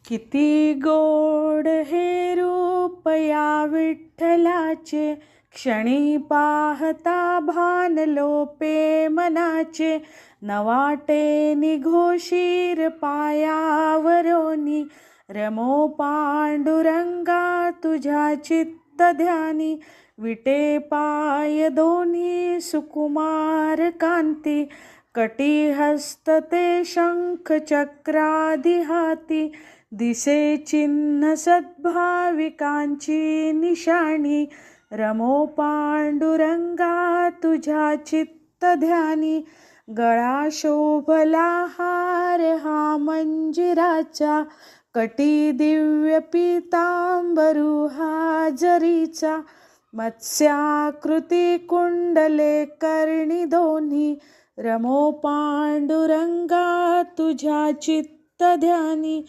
किती गोड हे रूप या विठ्ठलाचे, क्षणी पाहता भान लोपे मनाचे. नवाटे निघोशीर पायावरोनी, रमो पांडुरंगा तुझ्या चित्त ध्यानी. विटे पाय दोन्ही सुकुमार कांती, कटीहस्त ते शंख चक्रादि हाती. दिसे चिन्ह सद्भाविकांची निशाणी, रमो पांडुरंगा तुझ्या चित्त ध्यानी. गळा शोभला हार हा मंजिराचा, कटी दिव्य पीतांबरू हा जरीचा. मत्स्याकृती कुंडले कर्णी दोन्ही, रमो पांडुरंगा तुझ्या चित्त ध्यानी.